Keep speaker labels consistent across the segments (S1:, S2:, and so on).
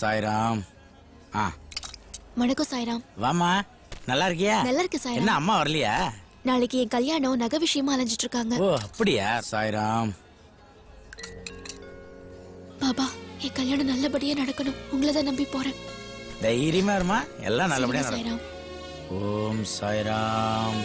S1: சாய்ராம்.
S2: வணக்கம் சாய்ராம்.
S1: வாமா, நல்லா இருக்கியா?
S2: நல்லா இருக்கு சாய்ராம்.
S1: என்ன அம்மா வரலையா?
S2: நாளைக்கு என் கல்யாணம், நகை விஷயமா அலைஞ்சிட்டு இருக்காங்க.
S1: ஓ அப்படியா? சாய்ராம்.
S2: பாபா, என் கல்யாணம் நல்லபடியா நடக்கணும். உங்களை தான் நம்பி போறேன்.
S1: தைரியமா இருமா, எல்லாம் நல்லபடியா
S2: சாய்ராம்.
S1: ஓம் சாய்ராம்.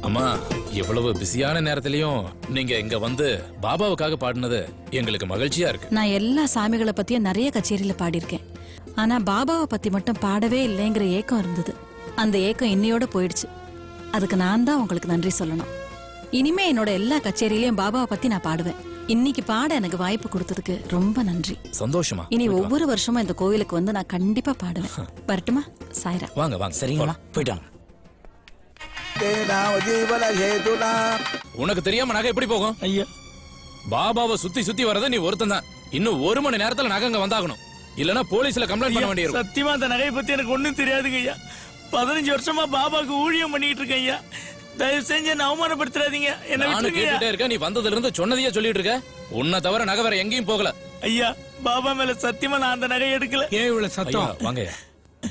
S3: அம்மா, இவ்வளவு பிஸியான நேரத்திலயும் நீங்க இங்க வந்து பாபாவுக்காக பாடினது எங்களுக்கு மகிழ்ச்சியா இருக்கு.
S4: நான் எல்லா சாமிகளை பத்தியும் நிறைய கச்சேரியில பாடியிருக்கேன். ஆனா பாபாவை பத்தி மட்டும் பாடவே இல்லைங்கிற ஏக்கம் இருந்தது. அந்த ஏக்கம் இன்னையோட போயிடுச்சு. அதுக்கு நான் தான் உங்களுக்கு நன்றி சொல்லணும். இனிமே என்னோட எல்லா கச்சேரியிலயும் பாபாவை பத்தி நான் பாடுவேன். இன்னைக்கு பாட எனக்கு வாய்ப்பு கொடுத்ததுக்கு ரொம்ப நன்றி.
S3: சந்தோஷமா.
S4: இனி ஒவ்வொரு வருஷமும் இந்த கோயிலுக்கு வந்து நான் கண்டிப்பா பாடுவேன். வரட்டுமா? சாய்ரா.
S3: வாங்க வாங்க.
S1: சரிங்களா? போயிட்டாங்க.
S5: ஜீவனஹேதுனா.
S3: உனக்கு தெரியாம நகை எப்படி போகும்?
S1: ஐயா
S3: பாபாவை சுத்தி சுத்தி வர்றது நீ ஒருத்தன் தான். இன்னும் 1 மணி நேரத்துல நகை அங்க வந்தாகணும். இல்லனா போலீஸ்ல கம்ப்ளைண்ட் பண்ண வேண்டியிருக்கும்.
S1: சத்தியமா அந்த நகையை பத்தி எனக்கு ஒண்ணும் தெரியாதுங்க ஐயா. 15 வருஷமா பாபாக்கு ஊழியம் பண்ணிட்டு இருக்கேன் ஐயா. தயவு செஞ்சு என்ன அவமானப்படுத்துறாதீங்க. என்ன
S3: நானும்
S1: விட்டுருங்க ஐயா.
S3: கேட்டுட்டே இருக்க, நீ வந்ததுல இருந்து சொன்னதையே சொல்லிட்டு இருக்க. உன்னை தவிர நகை வேற எங்கேயும் போகல.
S1: ஐயா பாபா மேல சத்தியமா நான் அந்த நகையை எடுக்கல.
S6: ஏன் இவ்வளவு
S3: ஐயா
S6: சத்தம்?
S3: வாங்கய்யா.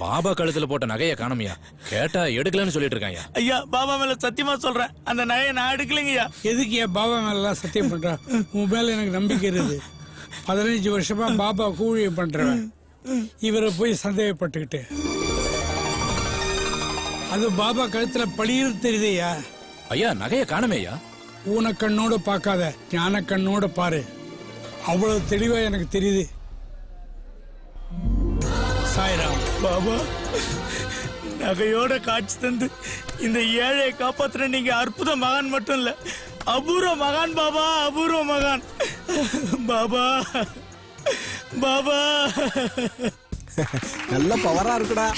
S3: பாபா கழுத்துல போட்ட நகைய காணோமியா? கேட்டா எடுக்கலன்னு சொல்லிட்டு இருக்காங்க.
S1: ஐயா பாபா மேல சத்தியமா சொல்றேன் அந்த நகையை நான் எடுக்கலைங்க ஐயா.
S6: எதுக்கு என் பாபா மேலாம் சத்தியம் பண்ற? உன் மேல எனக்கு நம்பிக்கை இருக்குது. 15 வருஷமா பாபா ஊழியம் பண்றவன் இவரை போய் சந்தேகப்பட்டுக்கிட்டு அது பாபா கழுத்துல பளிர் தெரியுதையா?
S3: ஐயா நகைய காணமேயா?
S6: ஊன கண்ணோட பார்க்காத, ஞான கண்ணோட பாரு. அவ்வளவு தெளிவா எனக்கு தெரியுது. சாய்ராம்.
S1: பாபா நகையோட காட்சி தந்து இந்த ஏழையை காப்பாத்துற நீங்க அற்புத மகான் மட்டும் இல்ல, அபூர்வ மகான் பாபா, அபூர்வ மகான் பாபா. பாபா
S5: நல்ல பவரா இருக்குடா.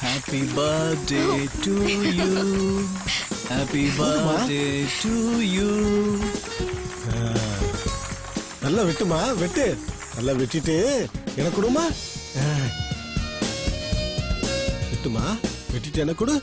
S5: Happy birthday to you. Happy birthday to you. நல்லா வெட்டுமா, வெட்டு. நல்லா வெட்டிட்டு எனக்கு கொடுமா. வெட்டுமா, வெட்டிட்டு எனக்கு கொடு.